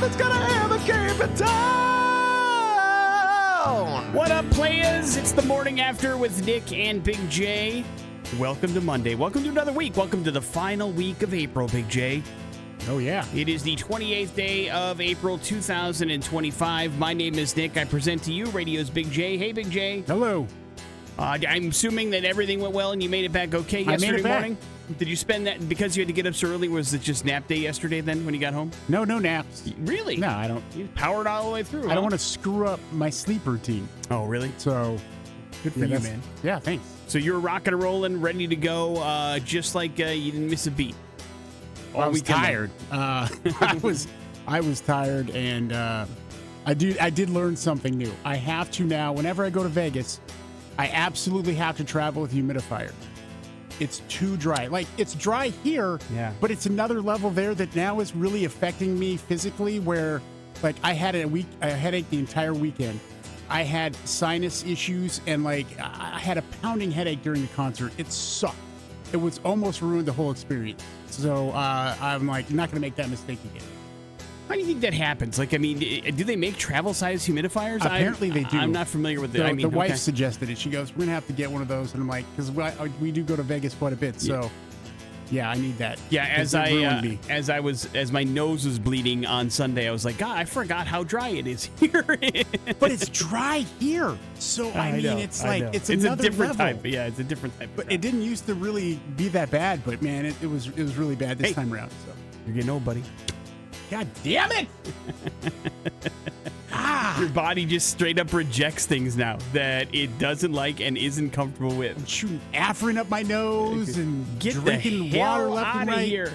Something's gonna have a keep it down. What up, players? It's the morning after with Nick and Big J. Welcome to Monday. Welcome to another week. Welcome to the final week of April, Big J. Oh, yeah. It is the 28th day of April 2025. My name is Nick. I present to you radio's Big J. Hey, Big J. Hello. I'm assuming that everything went well and you made it back okay yesterday morning? Did you spend that because you had to get up so early? Was it just nap day yesterday then when you got home? No naps. Really? No, I don't. You powered all the way through. I don't want to screw up my sleep routine. Oh, really? So, good for you, man. Yeah, thanks. So you're rocking and rolling, ready to go, just like you didn't miss a beat. I was tired. I was tired, and I did learn something new. I have to now, whenever I go to Vegas, I absolutely have to travel with a humidifier. It's too dry. Like, it's dry here, yeah, but it's another level there that now is really affecting me physically, where, like, I had a headache the entire weekend. I had sinus issues, and, like, I had a pounding headache during the concert. It sucked. It was almost ruined the whole experience. So I'm like, not going to make that mistake again. How do you think that happens? Like, I mean, do they make travel-size humidifiers? Apparently they do. I'm not familiar with it. So the wife suggested it. She goes, we're going to have to get one of those. And I'm like, because we do go to Vegas quite a bit. So, yeah, I need that. Yeah, as my nose was bleeding on Sunday, I was like, God, I forgot how dry it is here. But it's dry here. So, I mean, it's like, it's another a different level. type. Yeah, it's a different type. But it didn't used to really be that bad. But, man, it was really bad this time around. So you're getting old, buddy. God damn it! Your body just straight up rejects things now that it doesn't like and isn't comfortable with. I'm shooting Afrin up my nose and drinking the water hell left and out of right. Here.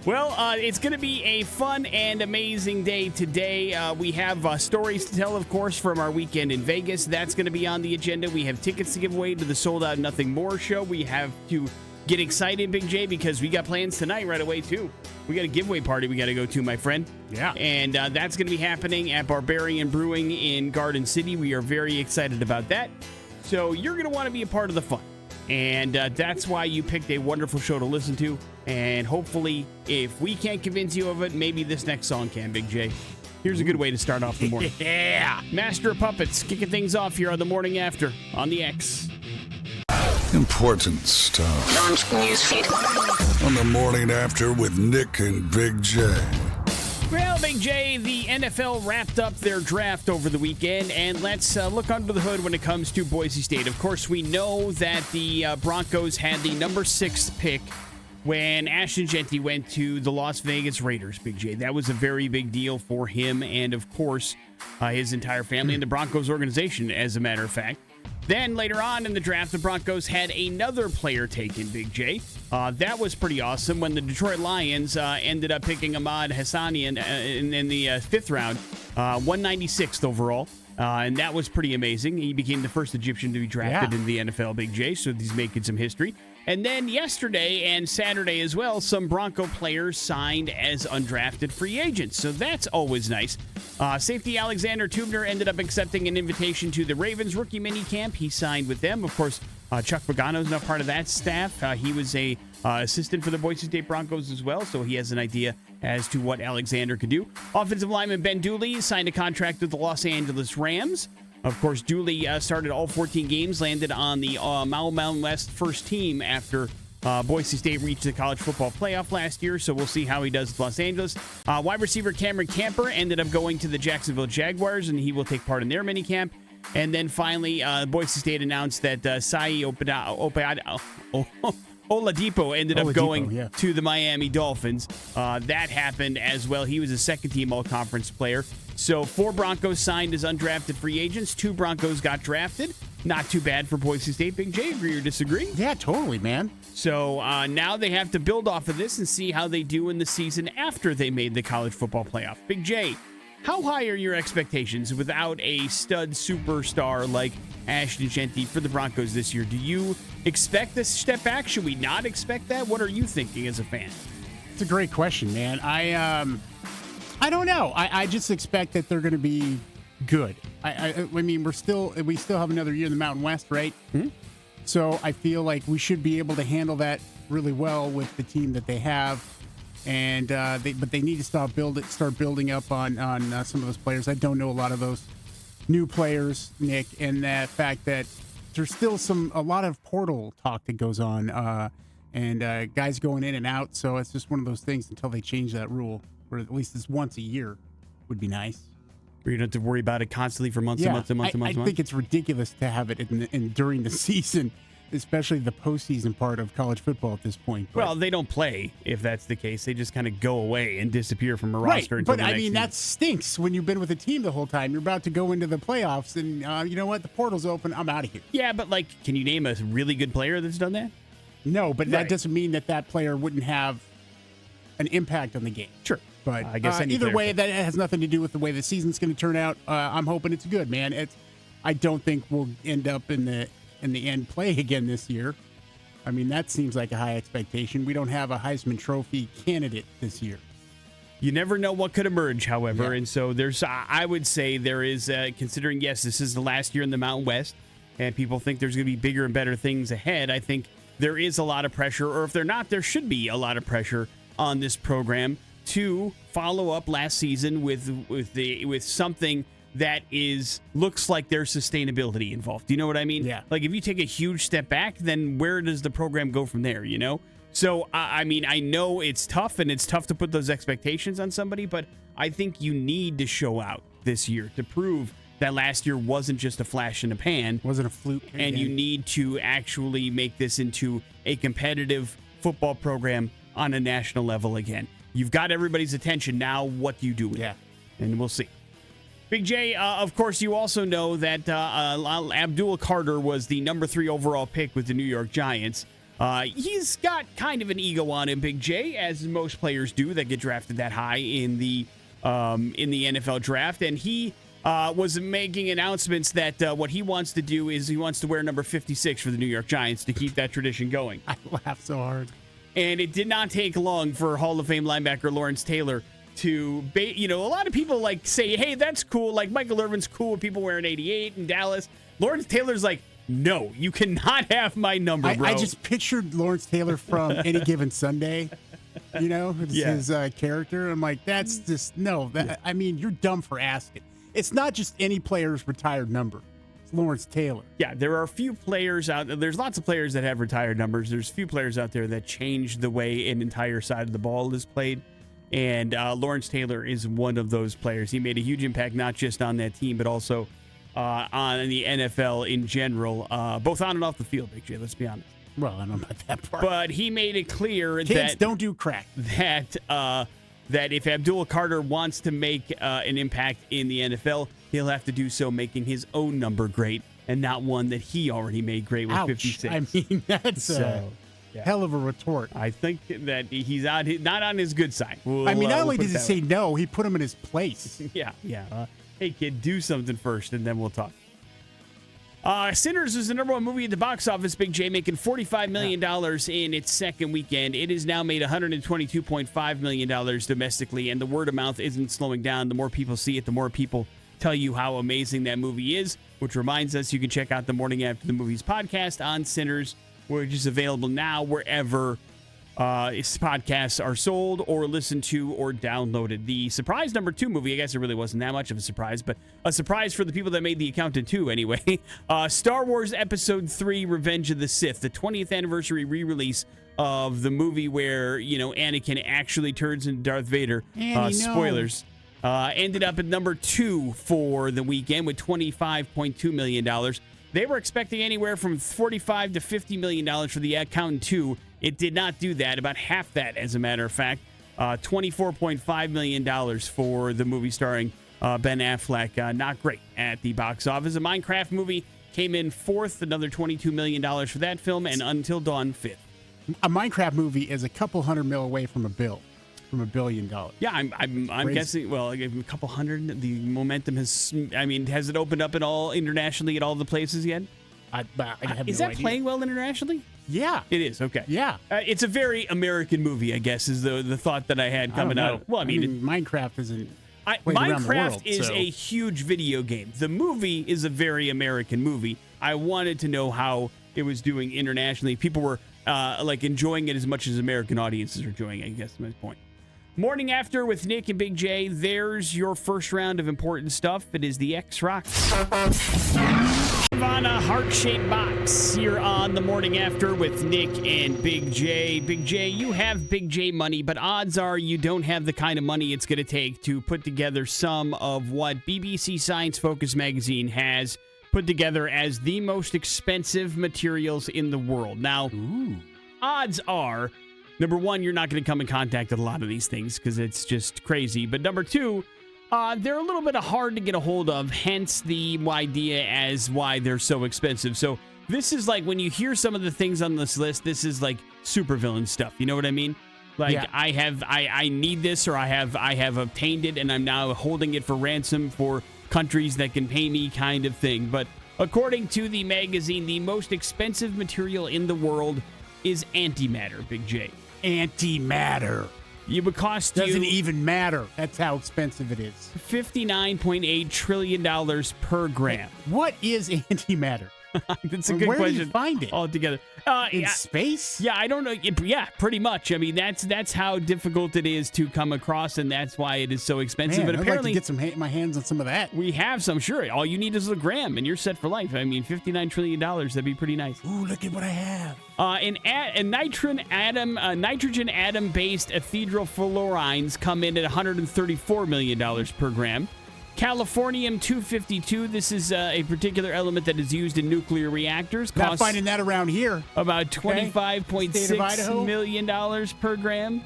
Well, it's going to be a fun and amazing day today. We have stories to tell, of course, from our weekend in Vegas. That's going to be on the agenda. We have tickets to give away to the Sold Out Nothing More show. We have to get excited, Big J, because we got plans tonight right away, too. We got a giveaway party we got to go to, my friend. Yeah. And that's going to be happening at Barbarian Brewing in Garden City. We are very excited about that. So you're going to want to be a part of the fun. And that's why you picked a wonderful show to listen to. And hopefully, if we can't convince you of it, maybe this next song can, Big J. Here's a good way to start off the morning. Yeah. Master of Puppets kicking things off here on the morning after on the X. Important stuff. Launch newsfeed. On the morning after with Nick and Big J. Well, Big J, the NFL wrapped up their draft over the weekend, and let's look under the hood when it comes to Boise State. Of course, we know that the Broncos had the number 6 pick when Ashton Jeanty went to the Las Vegas Raiders, Big J. That was a very big deal for him and, of course, his entire family and the Broncos organization, as a matter of fact. Then later on in the draft, the Broncos had another player taken, Big J. That was pretty awesome when the Detroit Lions ended up picking Ahmad Hassanian in the 5th round, 196th overall. And that was pretty amazing. He became the first Egyptian to be drafted in the NFL, Big J, so he's making some history. And then yesterday and Saturday as well, some Bronco players signed as undrafted free agents. So that's always nice. Safety Alexander Tubner ended up accepting an invitation to the Ravens rookie minicamp. He signed with them. Of course, Chuck Pagano's not part of that staff. He was a assistant for the Boise State Broncos as well, so he has an idea as to what Alexander could do. Offensive lineman Ben Dooley signed a contract with the Los Angeles Rams. Of course, Dooley started all 14 games, landed on the Mountain West first team after Boise State reached the college football playoff last year, so we'll see how he does with Los Angeles. Wide receiver Cameron Camper ended up going to the Jacksonville Jaguars, and he will take part in their minicamp. And then finally, Boise State announced that Sai Oladipo ended up going to the Miami Dolphins. That happened as well. He was a second-team all-conference player. So 4 Broncos signed as undrafted free agents. 2 Broncos got drafted. Not too bad for Boise State. Big J, agree or disagree? Yeah, totally, man. So now they have to build off of this and see how they do in the season after they made the college football playoff. Big J, how high are your expectations without a stud superstar like Ashton Jeanty for the Broncos this year? Do you expect this step back? Should we not expect that? What are you thinking as a fan? It's a great question, man. I don't know. I just expect that they're going to be good. I mean, we still have another year in the Mountain West, right? Mm-hmm. So I feel like we should be able to handle that really well with the team that they have. And they need to start building up on some of those players. I don't know a lot of those new players, Nick, and that fact that there's still a lot of portal talk that goes on, and guys going in and out. So it's just one of those things until they change that rule, or at least it's once a year would be nice. Where you don't have to worry about it constantly for months and months and months and months. I think it's ridiculous to have it during the season, especially the postseason part of college football at this point. Well, they don't play if that's the case. They just kind of go away and disappear from a roster. Right, until but the next season. that stinks when you've been with a team the whole time. You're about to go into the playoffs, and you know what? The portal's open. I'm out of here. Yeah, but can you name a really good player that's done that? No, but Right. that doesn't mean that player wouldn't have an impact on the game. Sure. But I guess either way, that has nothing to do with the way the season's going to turn out. I'm hoping it's good, man. I don't think we'll end up in the end play again this year. I mean, that seems like a high expectation. We don't have a Heisman Trophy candidate this year. You never know what could emerge, however, Yeah. and so I would say there is, considering, yes, this is the last year in the Mountain West, and people think there's going to be bigger and better things ahead, I think there is a lot of pressure, or if they're not, there should be a lot of pressure on this program to follow up last season with something that looks like there's sustainability involved. Do you know what I mean? Yeah. Like if you take a huge step back, then where does the program go from there, you know? So, I mean, I know it's tough and it's tough to put those expectations on somebody, but I think you need to show out this year to prove that last year wasn't just a flash in the pan. Wasn't a fluke. And you need to actually make this into a competitive football program on a national level again. You've got everybody's attention. Now, what do you do with it? And we'll see. Big J, of course, you also know that Abdul Carter was the number 3 overall pick with the New York Giants. He's got kind of an ego on him, Big J, as most players do that get drafted that high in the NFL draft. And he was making announcements that what he wants to do is he wants to wear number 56 for the New York Giants to keep that tradition going. I laughed so hard. And it did not take long for Hall of Fame linebacker Lawrence Taylor to, a lot of people say, hey, that's cool. Like Michael Irvin's cool with people wearing 88 in Dallas. Lawrence Taylor's like, no, you cannot have my number, bro. I just pictured Lawrence Taylor from Any Given Sunday. His character. I'm like, that's just, no. I mean, you're dumb for asking. It's not just any player's retired number. It's Lawrence Taylor. Yeah, there are a few players out there. There's lots of players that have retired numbers. There's a few players out there that change the way an entire side of the ball is played. And Lawrence Taylor is one of those players. He made a huge impact, not just on that team, but also on the NFL in general, both on and off the field, Big J, let's be honest. Well, I don't know about that part. But he made it clear Kids don't do crack. That if Abdul Carter wants to make an impact in the NFL, he'll have to do so making his own number great and not one that he already made great with 56. I mean, that's hell of a retort. I think that he's not on his good side. Not only does he say no, he put him in his place. Yeah. Hey, kid, do something first, and then we'll talk. Sinners is the number 1 movie at the box office, Big J, making $45 million in its second weekend. It has now made $122.5 million domestically, and the word of mouth isn't slowing down. The more people see it, the more people tell you how amazing that movie is, which reminds us you can check out the Morning After the Movies podcast on Sinners, which is available now wherever podcasts are sold or listened to or downloaded. The surprise number 2 movie, I guess it really wasn't that much of a surprise, but a surprise for the people that made The Accountant 2 anyway. Star Wars Episode 3, Revenge of the Sith, the 20th anniversary re-release of the movie where, Anakin actually turns into Darth Vader. Spoilers. Ended up at number 2 for the weekend with $25.2 million. They were expecting anywhere from $45 to $50 million for The Accountant 2. It did not do that, about half that, as a matter of fact. $24.5 million for the movie starring Ben Affleck. Not great at the box office. A Minecraft movie came in 4th, another $22 million for that film, and Until Dawn 5th. A Minecraft movie is a couple $100 million away from $1 billion. Yeah, I'm guessing, well, a couple hundred. The momentum has it opened up at all internationally at all the places yet? I have is no that idea. playing well internationally? Yeah. It is, okay. Yeah. It's a very American movie, I guess, is the thought that I had coming out. Well, Minecraft isn't played around the Minecraft world, is so. a huge video game. The movie is a very American movie. I wanted to know how it was doing internationally. People were enjoying it as much as American audiences are enjoying it, I guess is my point. Morning After with Nick and Big J. There's your first round of important stuff. It is the X Rocks. On a heart-shaped box here on the Morning After with Nick and Big J. Big J, you have Big J money, but odds are you don't have the kind of money it's going to take to put together some of what BBC Science Focus magazine has put together as the most expensive materials in the world. Now, odds are, number one, you're not going to come in contact with a lot of these things because it's just crazy. But number two, they're a little bit hard to get a hold of, hence the idea as why they're so expensive. So this is like when you hear some of the things on this list, this is like supervillain stuff. You know what I mean? Like, yeah. I need this, or I have obtained it, and I'm now holding it for ransom for countries that can pay me kind of thing. But according to the magazine, the most expensive material in the world is antimatter, Big J. Antimatter. It would cost Doesn't you even matter. That's how expensive it is. $59.8 trillion per gram. What is antimatter? That's a good question. Where do you find it? Altogether. In space? Yeah, I don't know. Yeah, pretty much. I mean, that's how difficult it is to come across, and that's why it is so expensive. Man, but apparently, I'd like to get my hands on some of that. We have some, sure. All you need is a gram, and you're set for life. I mean, $59 trillion, that'd be pretty nice. Ooh, look at what I have. Nitrogen atom-based ethereal fluorines come in at $134 million per gram. Californium-252, this is a particular element that is used in nuclear reactors. Not finding that around here. About $25.6 million per gram.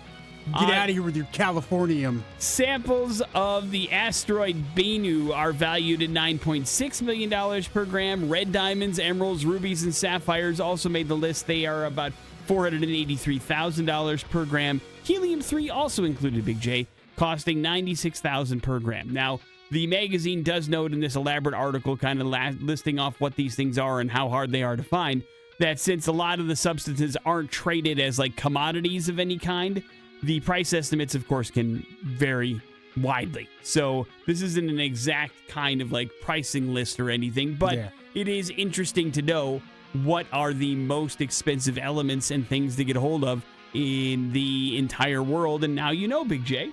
Get out of here with your Californium. Samples of the asteroid Bennu are valued at $9.6 million per gram. Red diamonds, emeralds, rubies, and sapphires also made the list. They are about $483,000 per gram. Helium-3 also included, Big J, costing $96,000 per gram. Now, the magazine does note in this elaborate article, kind of listing off what these things are and how hard they are to find, that since a lot of the substances aren't traded as like commodities of any kind, the price estimates, of course, can vary widely. So this isn't an exact kind of like pricing list or anything, but It is interesting to know what are the most expensive elements and things to get a hold of in the entire world. And now you know, Big J,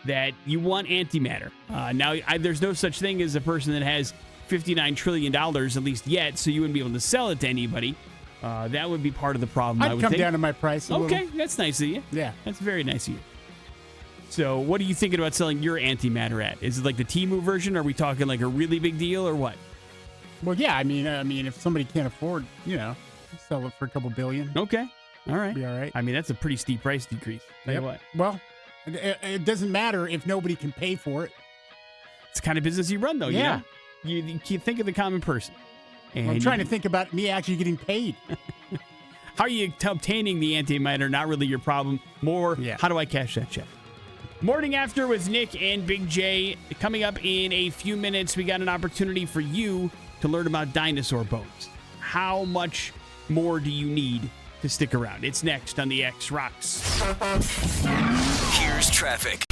that you want antimatter. There's no such thing as a person that has $59 trillion, at least yet, so you wouldn't be able to sell it to anybody. That would be part of the problem, I would come think. down to my price a Okay, little. that's nice of you. Yeah. That's very nice of you. So what are you thinking about selling your antimatter at? Is it like the Temu version? Are we talking like a really big deal or what? Well, yeah, I mean, if somebody can't afford, sell it for a couple billion. Okay. All right. Be all right. I mean, that's a pretty steep price decrease. Tell you what. Well, it doesn't matter if nobody can pay for it. It's the kind of business you run, though. Yeah. You think of the common person. And I'm trying to think about me actually getting paid. How are you obtaining the antimatter? Not really your problem. More, how do I cash that check? Morning After with Nick and Big J. Coming up in a few minutes, we got an opportunity for you to learn about dinosaur bones. How much more do you need to stick around? It's next on the X Rocks. Here's traffic.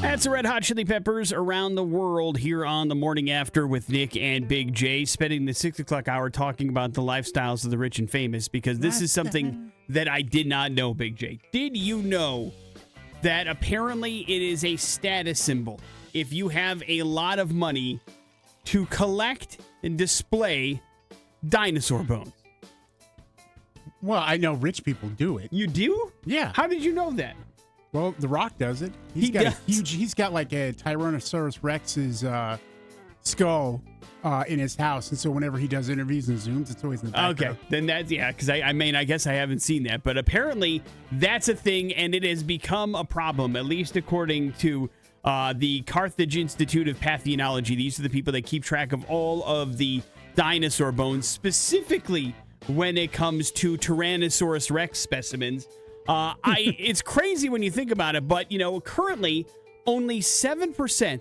That's the Red Hot Chili Peppers around the world here on the Morning After with Nick and Big J, spending the 6 o'clock hour talking about the lifestyles of the rich and famous, because this is something that I did not know, Big J. Did you know that apparently it is a status symbol if you have a lot of money to collect and display dinosaur bones? Well, I know rich people do it. You do? Yeah. How did you know that? Well, The Rock does it. He does. He's got like a Tyrannosaurus Rex's skull in his house, and so whenever he does interviews and Zooms, it's always in the background. Okay, then that's, because I guess I haven't seen that, but apparently that's a thing, and it has become a problem, at least according to the Carthage Institute of Pathology. These are the people that keep track of all of the dinosaur bones, specifically when it comes to Tyrannosaurus Rex specimens. It's crazy when you think about it, but currently only 7%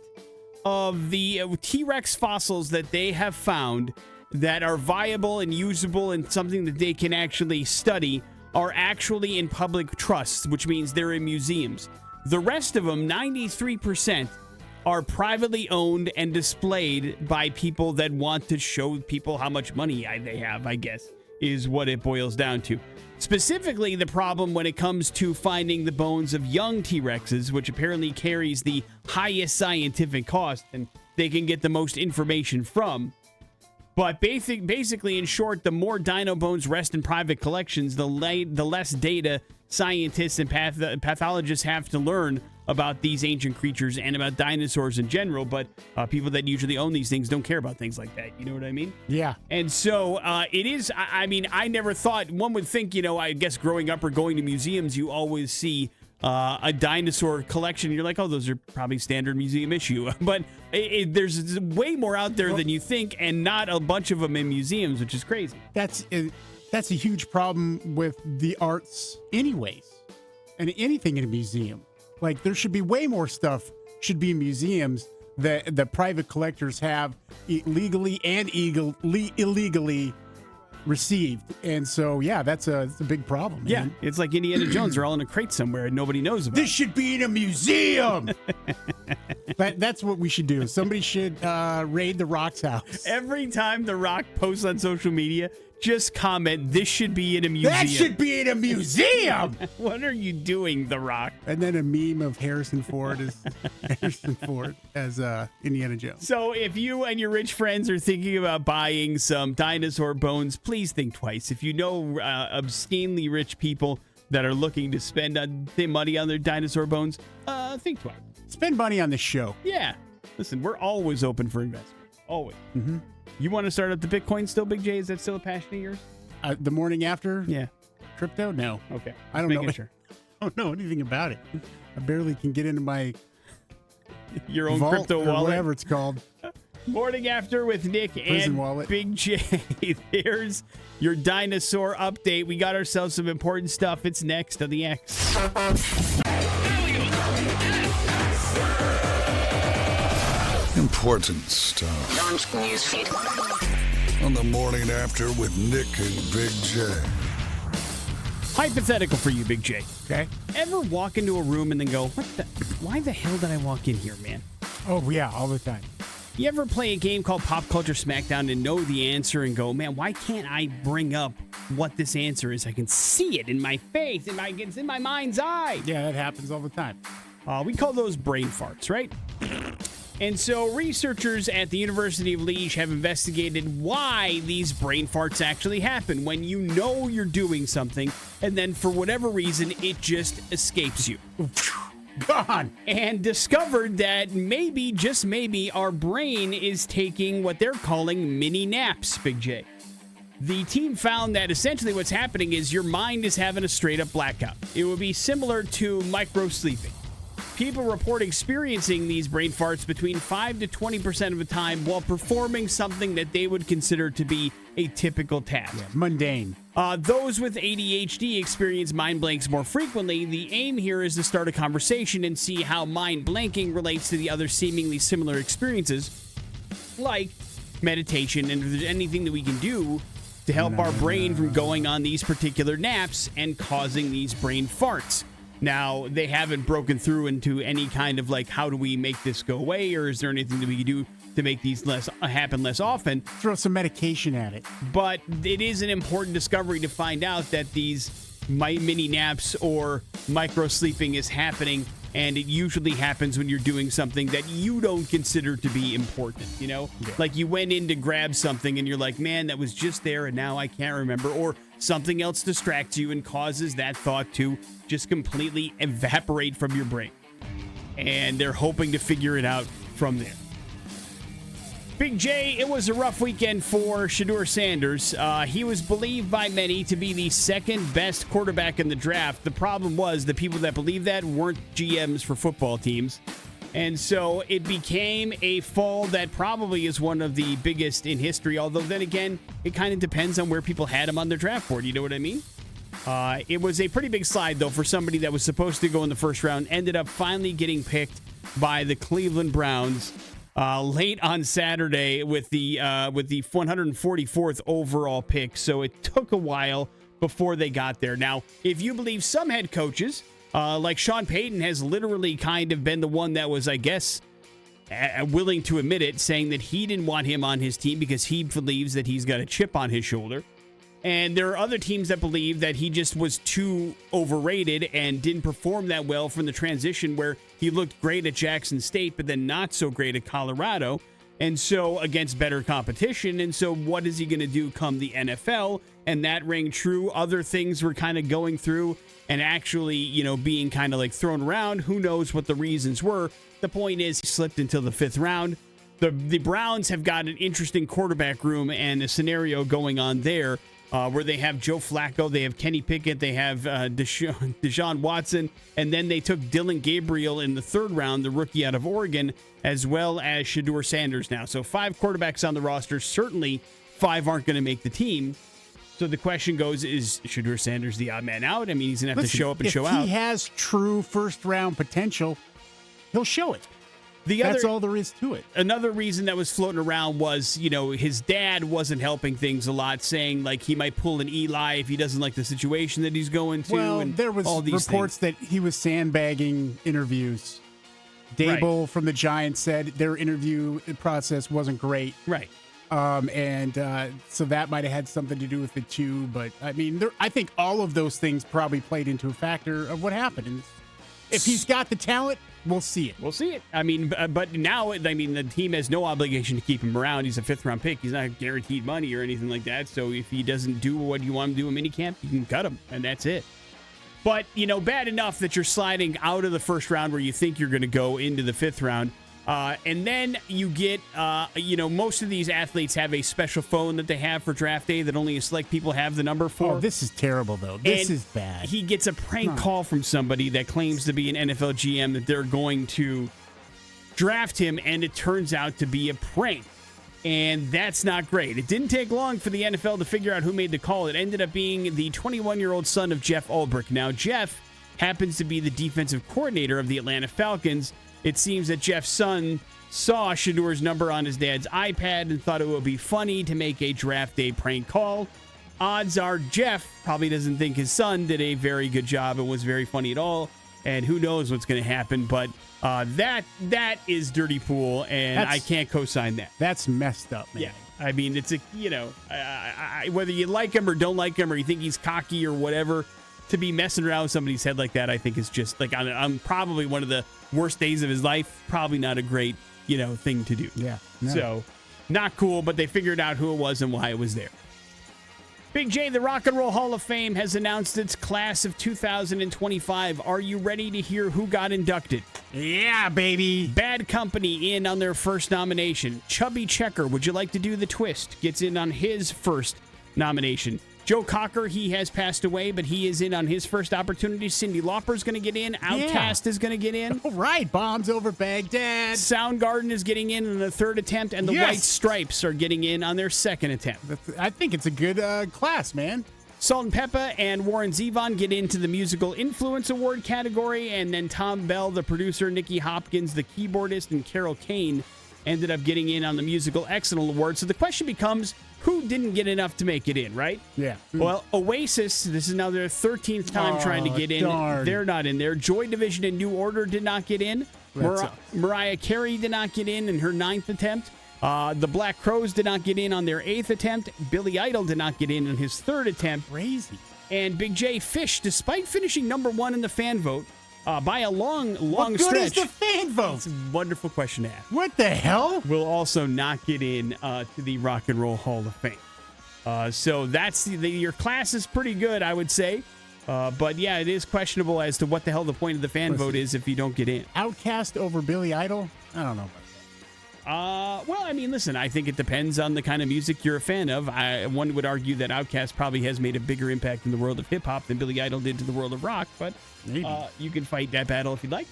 of the T-Rex fossils that they have found that are viable and usable and something that they can actually study are actually in public trusts, which means they're in museums. The rest of them, 93%, are privately owned and displayed by people that want to show people how much money they have, I guess, is what it boils down to. Specifically, the problem when it comes to finding the bones of young T-Rexes, which apparently carries the highest scientific cost and they can get the most information from. But basically, in short, the more dino bones rest in private collections, the less data scientists and pathologists have to learn about these ancient creatures and about dinosaurs in general. But people that usually own these things don't care about things like that. You know what I mean? Yeah. And so it is. I mean, I never thought, one would think, I guess growing up or going to museums, you always see a dinosaur collection. You're like, oh, those are probably standard museum issue. But there's way more out there than you think, and not a bunch of them in museums, which is crazy. That's a huge problem with the arts anyways, and anything in a museum. Like, there should be way more stuff should be in museums that the private collectors have legally and illegally received. And so, yeah, that's a big problem. Man. Yeah, it's like Indiana Jones. They're all in a crate somewhere and nobody knows about This should be in a museum. But that's what we should do. Somebody should raid The Rock's house. Every time The Rock posts on social media, just comment, this should be in a museum. That should be in a museum. What are you doing, The Rock? And then a meme of Harrison Ford as Indiana Jones. So if you and your rich friends are thinking about buying some dinosaur bones, please think twice. If you know obscenely rich people that are looking to spend money on their dinosaur bones, think twice. Spend money on this show. Yeah. Listen, we're always open for investment. Always. Mm-hmm. You want to start up the Bitcoin still, Big J? Is that still a passion of yours? The morning after? Yeah. Crypto? No. Okay. I don't know. Sure. I don't know anything about it. I barely can get into my your own vault crypto or wallet. whatever it's called. Morning after with Nick Prison and wallet. Big J. There's your dinosaur update. We got ourselves some important stuff. It's next on the X. Important stuff. Launch newsfeed. On the morning after with Nick and Big J. Hypothetical for you, Big J. Okay. Ever walk into a room and then go, why the hell did I walk in here, man? Oh, yeah, all the time. You ever play a game called Pop Culture Smackdown and know the answer and go, man, why can't I bring up what this answer is? I can see it in my face, it's in my mind's eye. Yeah, that happens all the time. We call those brain farts, right? And so researchers at the University of Liège have investigated why these brain farts actually happen when you know you're doing something and then for whatever reason it just escapes you. Gone. And discovered that maybe, just maybe, our brain is taking what they're calling mini naps, Big J. The team found that essentially what's happening is your mind is having a straight up blackout. It would be similar to micro sleeping. People report experiencing these brain farts between 5 to 20% of the time while performing something that they would consider to be a typical task. Yeah, mundane. Those with ADHD experience mind blanks more frequently. The aim here is to start a conversation and see how mind blanking relates to the other seemingly similar experiences, like meditation, and if there's anything that we can do to help our brain from going on these particular naps and causing these brain farts. Now, they haven't broken through into any kind of like, how do we make this go away, or is there anything that we can do to make these happen less often? Throw some medication at it. But it is an important discovery to find out that these mini naps or micro sleeping is happening, and it usually happens when you're doing something that you don't consider to be important, you know? Yeah. Like you went in to grab something and you're like, man, that was just there and now I can't remember. Or something else distracts you and causes that thought to just completely evaporate from your brain. And they're hoping to figure it out from there. Big J, it was a rough weekend for Shedeur Sanders. He was believed by many to be the second best quarterback in the draft. The problem was the people that believed that weren't GMs for football teams. And so it became a fall that probably is one of the biggest in history. Although then again, it kind of depends on where people had him on their draft board. You know what I mean? It was a pretty big slide, though, for somebody that was supposed to go in the first round. Ended up finally getting picked by the Cleveland Browns. late on Saturday with the 144th overall pick. So it took a while before they got there. Now, if you believe some head coaches, like Sean Payton has literally kind of been the one that was, I guess, willing to admit it, saying that he didn't want him on his team because he believes that he's got a chip on his shoulder. And there are other teams that believe that he just was too overrated and didn't perform that well from the transition, where he looked great at Jackson State, but then not so great at Colorado. And so against better competition. And so what is he going to do come the NFL? And that rang true. Other things were kind of going through and actually, being kind of like thrown around. Who knows what the reasons were? The point is, he slipped until the 5th round. The Browns have got an interesting quarterback room and a scenario going on there. Where they have Joe Flacco, they have Kenny Pickett, they have Deshaun Watson, and then they took Dylan Gabriel in the 3rd round, the rookie out of Oregon, as well as Shedeur Sanders now. So 5 quarterbacks on the roster. Certainly 5 aren't going to make the team. So the question goes, is Shedeur Sanders the odd man out? I mean, he's going to have to show up and show out. If he has true first-round potential, he'll show it. That's all there is to it. Another reason that was floating around was, his dad wasn't helping things a lot, saying like he might pull an Eli if he doesn't like the situation that he's going to. Well, and there was all these reports things. that he was sandbagging interviews. Dable from the Giants said their interview process wasn't great. Right. So that might have had something to do with it too. But I mean, I think all of those things probably played into a factor of what happened. And if he's got the talent, we'll see it. We'll see it. I mean, but now, the team has no obligation to keep him around. He's a 5th-round pick. He's not guaranteed money or anything like that. So if he doesn't do what you want him to do in minicamp, you can cut him, and that's it. But, bad enough that you're sliding out of the 1st round where you think you're going to go into the 5th round. And then you get, most of these athletes have a special phone that they have for draft day that only select people have the number for. Oh, this is terrible, though. This is bad. He gets a prank call from somebody that claims to be an NFL GM that they're going to draft him, and it turns out to be a prank. And that's not great. It didn't take long for the NFL to figure out who made the call. It ended up being the 21-year-old son of Jeff Ulbrich. Now, Jeff happens to be the defensive coordinator of the Atlanta Falcons. It seems that Jeff's son saw Shedeur's number on his dad's iPad and thought it would be funny to make a draft day prank call. Odds are Jeff probably doesn't think his son did a very good job and was very funny at all. And who knows what's going to happen. But that is dirty pool, and I can't co-sign that. That's messed up, man. Yeah. I mean, it's whether you like him or don't like him or you think he's cocky or whatever, to be messing around with somebody's head like that, I think is just like on probably one of the worst days of his life. Probably not a great, thing to do. Yeah. No. So not cool, but they figured out who it was and why it was there. Big J, the Rock and Roll Hall of Fame has announced its class of 2025. Are you ready to hear who got inducted? Yeah, baby. Bad Company in on their first nomination. Chubby Checker, would you like to do the twist? Gets in on his first nomination. Joe Cocker, he has passed away, but he is in on his first opportunity. Cyndi Lauper's going to get in. Outkast is going to get in. All right, Bombs Over Baghdad. Soundgarden is getting in the 3rd attempt, and the White Stripes are getting in on their 2nd attempt. I think it's a good class, man. Salt and Pepper and Warren Zevon get into the Musical Influence Award category, and then Tom Bell, the producer, Nicky Hopkins, the keyboardist, and Carol Kane ended up getting in on the Musical Excellence Award. So the question becomes, who didn't get enough to make it in, right? Yeah. Well, Oasis, this is now their 13th time trying to get in. Darn. They're not in there. Joy Division and New Order did not get in. Mariah Carey did not get in her 9th attempt. The Black Crowes did not get in on their 8th attempt. Billy Idol did not get in on his 3rd attempt. Crazy. And Big J Fish, despite finishing number 1 in the fan vote, by a long stretch. What good is the fan vote? It's a wonderful question to ask. What the hell? Will also not get in to the Rock and Roll Hall of Fame. So that's your class is pretty good, I would say. But yeah, it is questionable as to what the hell the point of the fan vote is if you don't get in. Outkast over Billy Idol? I don't know about that. Well, I mean, listen, I think it depends on the kind of music you're a fan of. One would argue that Outkast probably has made a bigger impact in the world of hip-hop than Billy Idol did to the world of rock, but you can fight that battle if you'd like.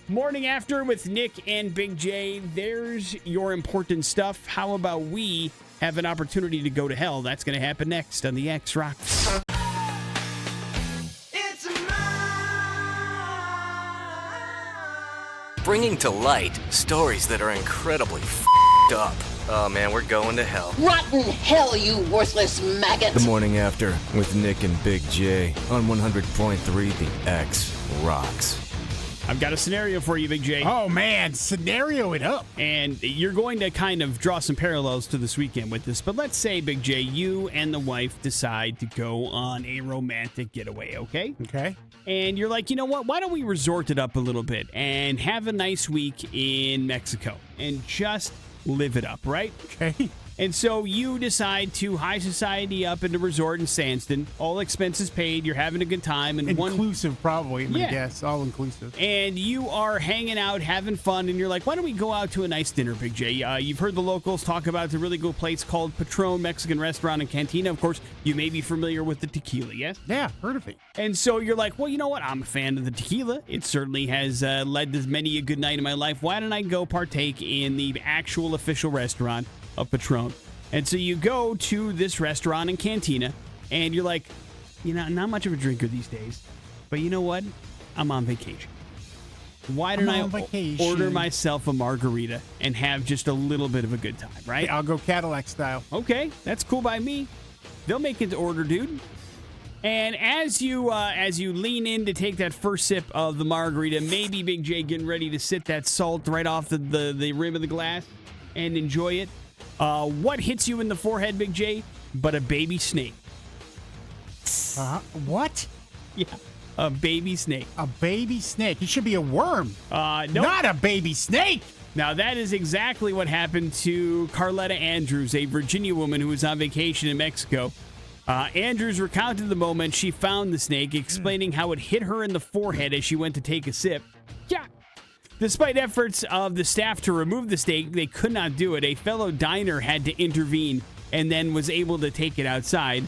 Morning After with Nick and Big J. There's your important stuff. How about we have an opportunity to go to hell? That's going to happen next on the X Rocks. bringing to light stories that are incredibly f***ed up. Oh man, we're going to hell. Rotten hell, you worthless maggot! The Morning After with Nick and Big J on 100.3 The X Rocks. I've got a scenario for you, Big J. Oh, man. Scenario it up. And you're going to kind of draw some parallels to this weekend with this. But let's say, Big J, you and the wife decide to go on a romantic getaway, okay? Okay. And you're like, you know what? Why don't we resort it up a little bit and have a nice week in Mexico and just live it up, right? Okay. And so you decide to high society up in the resort in Sandston. All expenses paid. You're having a good time. And Inclusive, probably, I'm going Yeah. to guess. All inclusive. And you are hanging out, having fun, and you're like, why don't we go out to a nice dinner, Big J? You've heard the locals talk about the really good place called Patron Mexican Restaurant and Cantina. Of course, you may be familiar with the tequila, yes? Yeah, heard of it. And so you're like, well, you know what? I'm a fan of the tequila. It certainly has led to many a good night in my life. Why don't I go partake in the actual official restaurant of Patron? And so you go to this restaurant and cantina, and you're like, you know, not much of a drinker these days, but you know what? I'm on vacation. Why don't I order myself a margarita and have just a little bit of a good time, right? Hey, I'll go Cadillac style. Okay, that's cool by me. They'll make it to order, dude. And as you lean in to take that first sip of the margarita, maybe Big J getting ready to sit that salt right off the rim of the glass and enjoy it. What hits you in the forehead, Big J, but a baby snake? What? Yeah, a baby snake. A baby snake. It should be a worm. Nope. Not a baby snake. Now, that is exactly what happened to Carletta Andrews, a Virginia woman who was on vacation in Mexico. Andrews recounted the moment she found the snake, explaining how it hit her in the forehead as she went to take a sip. Yeah. Despite efforts of the staff to remove the snake, they could not do it. A fellow diner had to intervene and then was able to take it outside.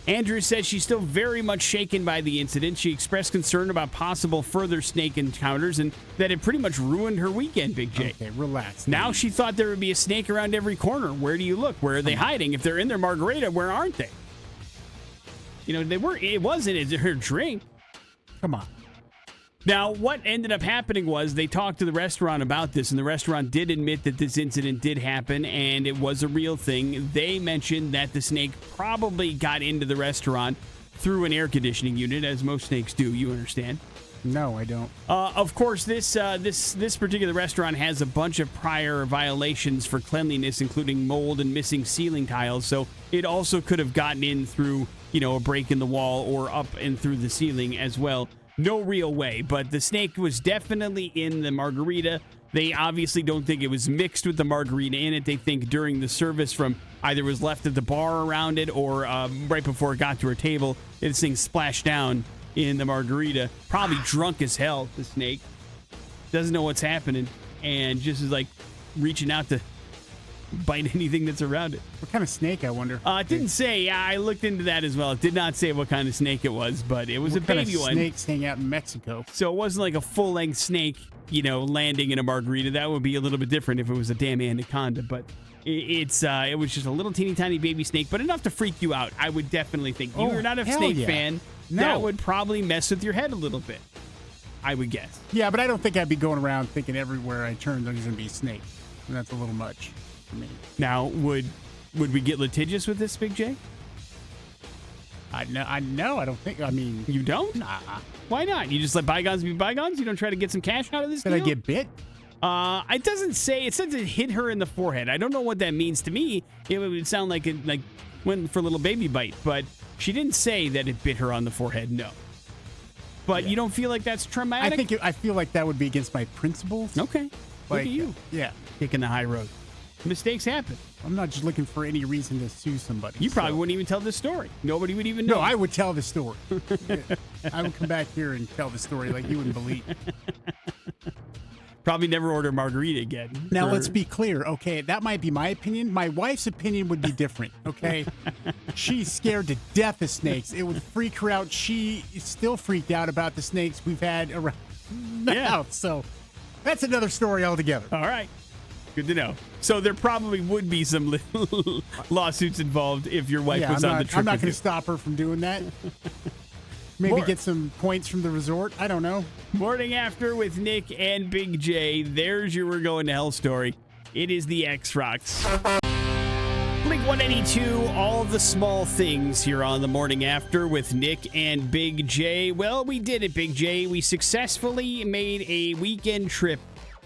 Andrews says she's still very much shaken by the incident. She expressed concern about possible further snake encounters and that it pretty much ruined her weekend, Big J. Okay, relax. Now she thought there would be a snake around every corner. Where do you look? Where are they hiding? If they're in their margarita, where aren't they? You know, they were. It wasn't her drink. Come on. Now, what ended up happening was they talked to the restaurant about this, and the restaurant did admit that this incident did happen, and it was a real thing. They mentioned that the snake probably got into the restaurant through an air conditioning unit, as most snakes do, you understand. No, I don't. Of course, this particular restaurant has a bunch of prior violations for cleanliness, including mold and missing ceiling tiles, so it also could have gotten in through, you know, a break in the wall or up and through the ceiling as well. No real way, but the snake was definitely in the margarita. They obviously don't think it was mixed with the margarita in it. They think during the service from either was left at the bar around it or right before it got to her table, this thing splashed down in the margarita. Probably drunk as hell, the snake. Doesn't know what's happening and just is like reaching out to bite anything that's around it. What kind of snake, I wonder? It didn't say. Yeah, I looked into that as well. It did not say what kind of snake it was, but it was a baby one. Snakes hang out in Mexico. So it wasn't like a full-length snake, you know, landing in a margarita. That would be a little bit different if it was a damn anaconda, but it was just a little teeny tiny baby snake, but enough to freak you out. I would definitely think. You're not a snake fan. No. That would probably mess with your head a little bit, I would guess. Yeah, but I don't think I'd be going around thinking everywhere I turn there's going to be snakes. And that's a little much for me. Now, would we get litigious with this, Big J? I don't think. I mean, You don't? nah. Why not? You just let bygones be bygones? You don't try to get some cash out of this Did deal? I get bit? It doesn't say. It says it hit her in the forehead. I don't know what that means to me. It would sound like it went for a little baby bite, but she didn't say that it bit her on the forehead. No. But you don't feel like that's traumatic? I feel like that would be against my principles. Okay. Look at you. Yeah. Taking the high road. Mistakes happen. I'm not just looking for any reason to sue somebody. You probably wouldn't even tell this story. Nobody would even know. No, I would tell the story. Yeah. I would come back here and tell the story like you wouldn't believe. Probably never order margarita again. Now, let's be clear, okay? That might be my opinion. My wife's opinion would be different, okay? She's scared to death of snakes. It would freak her out. She is still freaked out about the snakes we've had around the house. So that's another story altogether. All right. Good to know. So there probably would be some lawsuits involved if your wife was on the trip. I'm not with going you. to stop her from doing that. Maybe get some points from the resort. I don't know. Morning After with Nick and Big J. There's your We're Going to Hell story. It is the X-Rocks. Blink 182, all the small things here on the Morning After with Nick and Big J. Well, we did it, Big J. We successfully made a weekend trip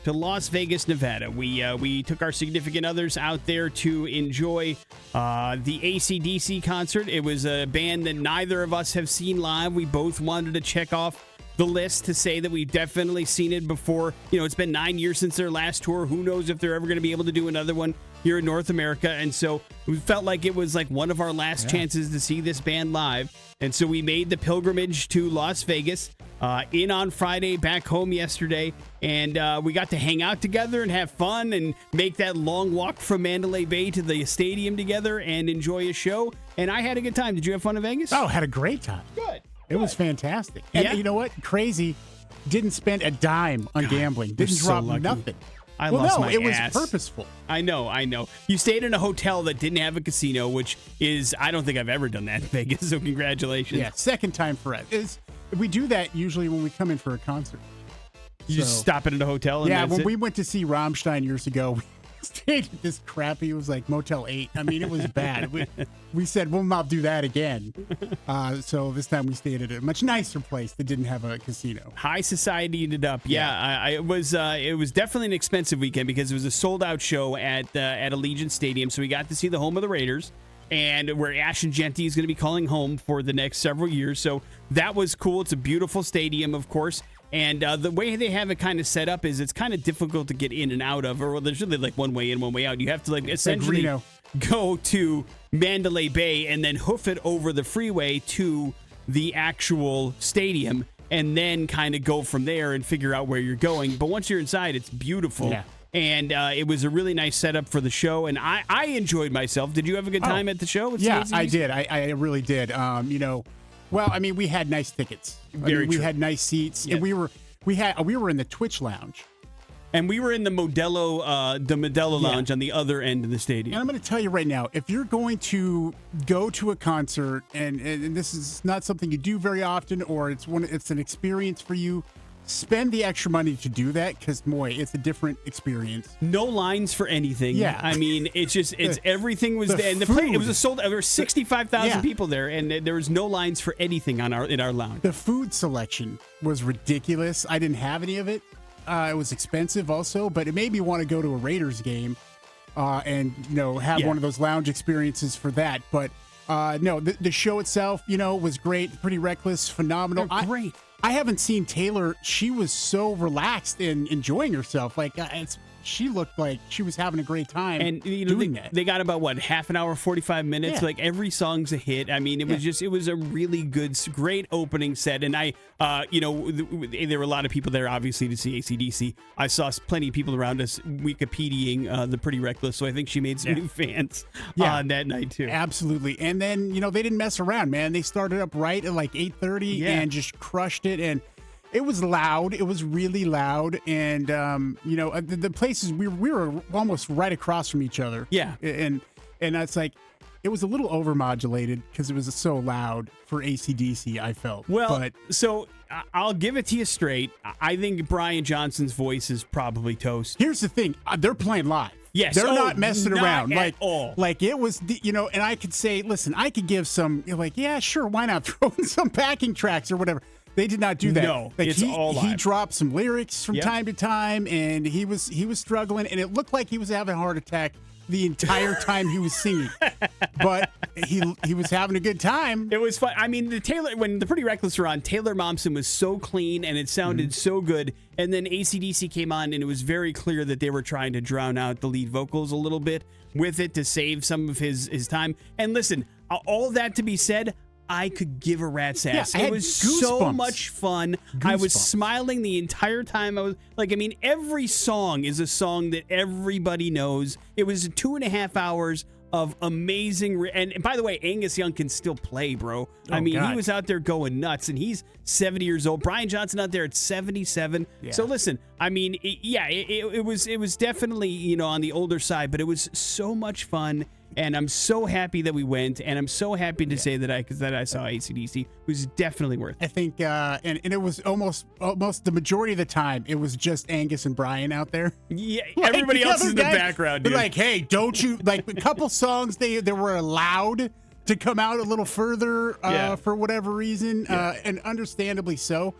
to Las Vegas, Nevada. We took our significant others out there to enjoy the AC/DC concert. It was a band that neither of us have seen live. We both wanted to check off the list to say that we've definitely seen it before. You know, it's been 9 years since their last tour. Who knows if they're ever going to be able to do another one here in North America. And so we felt like it was like one of our last chances to see this band live. And so we made the pilgrimage to Las Vegas, in on Friday, back home yesterday. And we got to hang out together and have fun and make that long walk from Mandalay Bay to the stadium together and enjoy a show. And I had a good time. Did you have fun in Vegas? Oh, had a great time. Good. It was fantastic. And you know what? Crazy. Didn't spend a dime on gambling. Didn't drop nothing. I lost my it was ass. purposeful. I know. You stayed in a hotel that didn't have a casino, which is, I don't think I've ever done that in Vegas, so congratulations. Yeah, second time for it. We do that usually when we come in for a concert. You just stop at a hotel? And when we went to see Rammstein years ago, we stayed at this crappy, it was like Motel 8. I mean, it was bad. We said, we'll not do that again. So this time we stayed at a much nicer place that didn't have a casino. High society ended up. Yeah. It was definitely an expensive weekend because it was a sold-out show at Allegiant Stadium, so we got to see the home of the Raiders, and where Ashton Genty is going to be calling home for the next several years. So that was cool. It's a beautiful stadium, of course. And the way they have it kind of set up is it's kind of difficult to get in and out of, or there's really like one way in, one way out. You have to essentially go to Mandalay Bay and then hoof it over the freeway to the actual stadium and then kind of go from there and figure out where you're going. But once you're inside, it's beautiful. Yeah. And it was a really nice setup for the show, and I enjoyed myself. Did you have a good time at the show? Yeah, I did. I really did. Well, I mean, we had nice tickets. We had nice seats, and we were in the Twitch lounge, and we were in the Modelo Lounge on the other end of the stadium. And I'm going to tell you right now, if you're going to go to a concert, and this is not something you do very often, or it's an experience for you, spend the extra money to do that, because boy, it's a different experience. No lines for anything. Yeah, I mean, it's everything was there. And it was there were 65,000 people there, and there was no lines for anything in our lounge. The food selection was ridiculous. I didn't have any of it. It was expensive also, but it made me want to go to a Raiders game, and have one of those lounge experiences for that. But no, the show itself, was great. Pretty Reckless, phenomenal. Great. I haven't seen Taylor. She was so relaxed and enjoying herself. Like, she looked like she was having a great time. And doing that. They got about half an hour, 45 minutes. Yeah. Like every song's a hit. I mean, it was a really great opening set. And there were a lot of people there, obviously, to see AC/DC. I saw plenty of people around us Wikipediaing the Pretty Reckless. So I think she made some new fans on that night too. Absolutely. And then they didn't mess around, man. They started up right at like 8:30 and just crushed it. And it was loud. It was really loud. And, the places, we were almost right across from each other. Yeah. And it's like, it was a little overmodulated because it was so loud for AC/DC, I felt. Well, so I'll give it to you straight. I think Brian Johnson's voice is probably toast. Here's the thing. They're playing live. Yes. They're not messing around. At all. Like it was, and I could say, listen, I could give some, yeah, sure, why not throw in some backing tracks or whatever. They did not do that. No, it's all live. He dropped some lyrics from time to time, and he was struggling, and it looked like he was having a heart attack the entire time he was singing. But he was having a good time. It was fun. I mean, when the Pretty Reckless were on, Taylor Momsen was so clean, and it sounded so good. And then AC/DC came on, and it was very clear that they were trying to drown out the lead vocals a little bit with it to save some of his time. And listen, all that to be said, I could give a rat's ass. Yeah, it was so much fun. I was smiling the entire time. I was like, every song is a song that everybody knows. It was 2.5 hours of amazing. And by the way, Angus Young can still play, bro. God. He was out there going nuts, and he's 70 years old. Brian Johnson out there at 77. Yeah. So listen, it was definitely, on the older side, but it was so much fun. And I'm so happy that we went, and I'm so happy to say that I saw AC/DC. It was definitely worth it. I think, and it was almost the majority of the time, it was just Angus and Brian out there. Yeah, everybody else is in the background, dude. They're like, hey, don't you, like a couple songs they were allowed to come out a little further for whatever reason, and understandably so.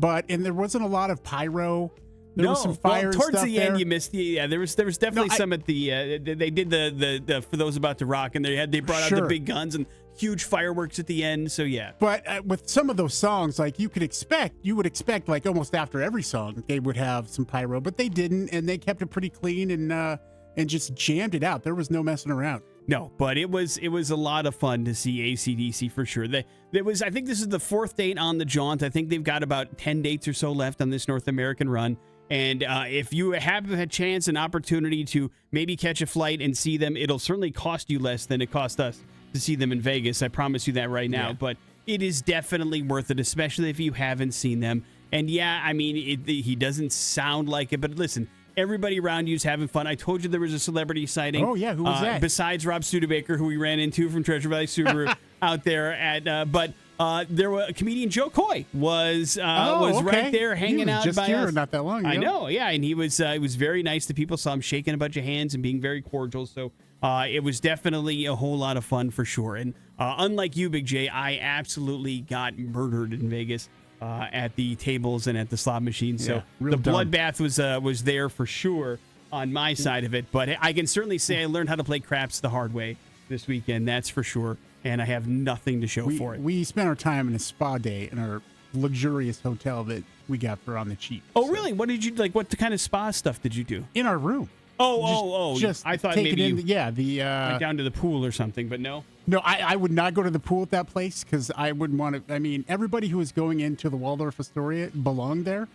And there wasn't a lot of pyro. There was some fire and towards stuff the there. end, you missed the. Yeah, there was definitely some at the. They did the for those about to rock, and they brought out the big guns and huge fireworks at the end. So yeah. But with some of those songs, like you would expect like almost after every song they would have some pyro, but they didn't, and they kept it pretty clean and just jammed it out. There was no messing around. No, but it was a lot of fun to see AC/DC for sure. I think this is the 4th date on the jaunt. I think they've got about 10 dates or so left on this North American run. And if you have a chance, an opportunity to maybe catch a flight and see them, it'll certainly cost you less than it cost us to see them in Vegas. I promise you that right now. Yeah. But it is definitely worth it, especially if you haven't seen them. And yeah, I mean, he doesn't sound like it, but listen, everybody around you is having fun. I told you there was a celebrity sighting. Oh, yeah. Who was that? Besides Rob Studebaker, who we ran into from Treasure Valley Subaru out there there was comedian Joe Coy was right there hanging out by us. Not that long ago. I know, yeah, and he was very nice to people. Saw him shaking a bunch of hands and being very cordial. So it was definitely a whole lot of fun for sure. And unlike you, Big J, I absolutely got murdered in Vegas at the tables and at the slot machines. So the bloodbath was there for sure on my side of it. But I can certainly say I learned how to play craps the hard way this weekend. That's for sure. And I have nothing to show for it. We spent our time in a spa day in our luxurious hotel that we got for on the cheap. Oh, really? What did you like? What kind of spa stuff did you do? In our room. Just I thought maybe went down to the pool or something, but no. No, I would not go to the pool at that place because I wouldn't want to. I mean, everybody who was going into the Waldorf Astoria belonged there.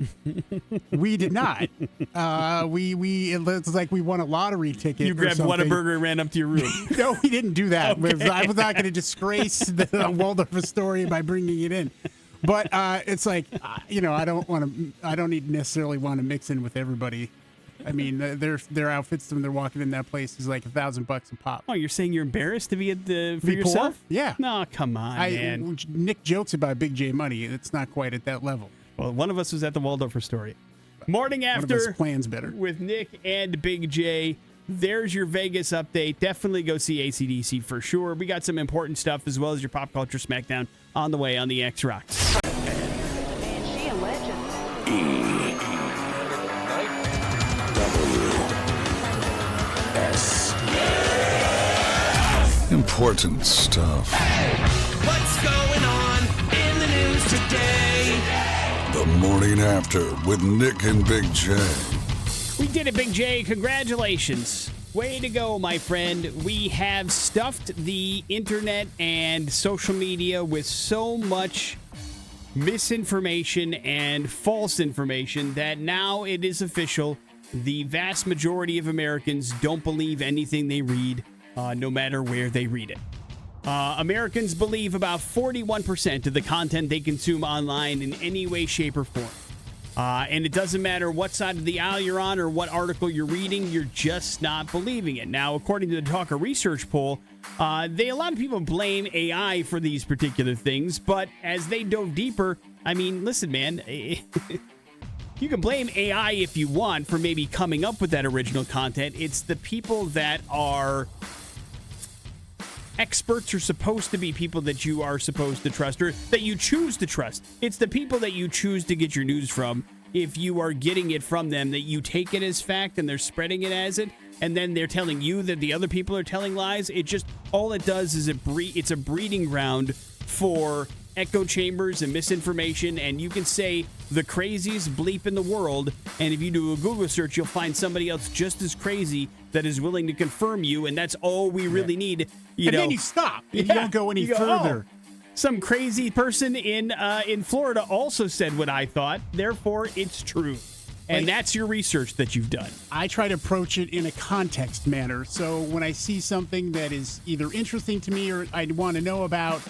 We did not. It looks like we won a lottery ticket. You grabbed Whataburger and ran up to your room. No, we didn't do that. Okay. I was not going to disgrace the Waldorf Astoria by bringing it in. But it's like, I don't necessarily want to mix in with everybody. I mean, their outfits when they're walking in that place is like $1,000 a pop. Oh, you're saying you're embarrassed to be for yourself? Poor? Yeah. No, come on, man. Nick jokes about Big J money. It's not quite at that level. Well, one of us was at the Waldorf Astoria. Morning after. One of us plans better. With Nick and Big J. There's your Vegas update. Definitely go see AC/DC for sure. We got some important stuff as well as your pop culture smackdown on the way on the X Rocks. Man, she a legend. Important stuff. What's going on in the news today? The morning after with Nick and Big J. We did it, Big J. Congratulations. Way to go, my friend. We have stuffed the internet and social media with so much misinformation and false information that now it is official. The vast majority of Americans don't believe anything they read, no matter where they read it. Americans believe about 41% of the content they consume online in any way, shape, or form. And it doesn't matter what side of the aisle you're on or what article you're reading, you're just not believing it. Now, according to the Talker Research poll, a lot of people blame AI for these particular things, but as they dove deeper, I mean, listen, man, you can blame AI if you want for maybe coming up with that original content. It's the people that are experts are supposed to be people that you are supposed to trust or that you choose to trust. It's the people that you choose to get your news from. If you are getting it from them, that you take it as fact and they're spreading it as it, and then they're telling you that the other people are telling lies. It just, all it does is it's a breeding ground for echo chambers and misinformation, and you can say the craziest bleep in the world, and if you do a Google search, you'll find somebody else just as crazy that is willing to confirm you, and that's all we really need. Then you stop. You don't go any further. Some crazy person in Florida also said what I thought, therefore it's true. And that's your research that you've done. I try to approach it in a context manner. So when I see something that is either interesting to me or I want to know about,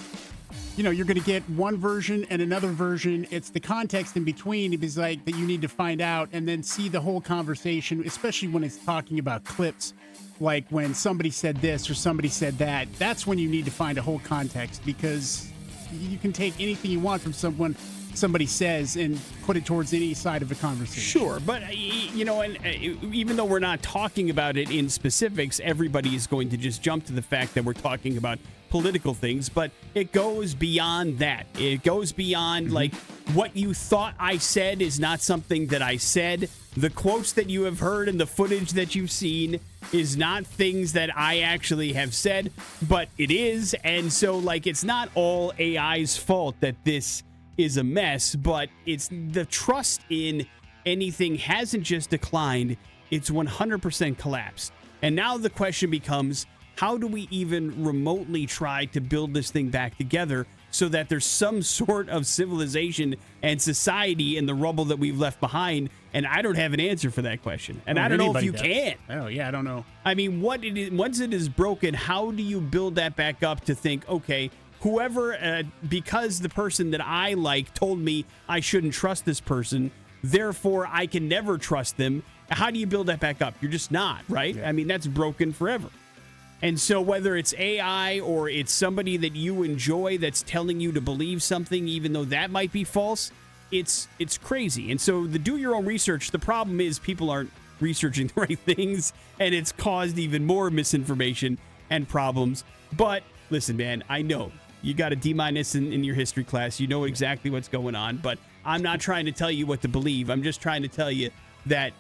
you're going to get one version and another version. It's the context in between. It is like that you need to find out and then see the whole conversation, especially when it's talking about clips, like when somebody said this or somebody said that. That's when you need to find a whole context, because you can take anything you want from somebody says and put it towards any side of the conversation. Sure, but even though we're not talking about it in specifics, everybody is going to just jump to the fact that we're talking about political things, but it goes beyond that. It goes beyond like what you thought I said is not something that I said. The quotes that you have heard and the footage that you've seen is not things that I actually have said, but it is. And so like, it's not all AI's fault that this is a mess, but it's the trust in anything hasn't just declined, it's 100% collapsed. And now the question becomes, how do we even remotely try to build this thing back together so that there's some sort of civilization and society in the rubble that we've left behind? And I don't have an answer for that question. And I don't know if you can. Oh, yeah, I don't know. I mean, once it is broken, how do you build that back up to think, okay, whoever, because the person that I like told me I shouldn't trust this person, therefore I can never trust them. How do you build that back up? You're just not, right? Yeah. I mean, that's broken forever. And so whether it's AI or it's somebody that you enjoy that's telling you to believe something, even though that might be false, it's crazy. And so the do your own research, the problem is people aren't researching the right things, and it's caused even more misinformation and problems. But listen, man, I know you got a D- in your history class. You know exactly what's going on, but I'm not trying to tell you what to believe. I'm just trying to tell you that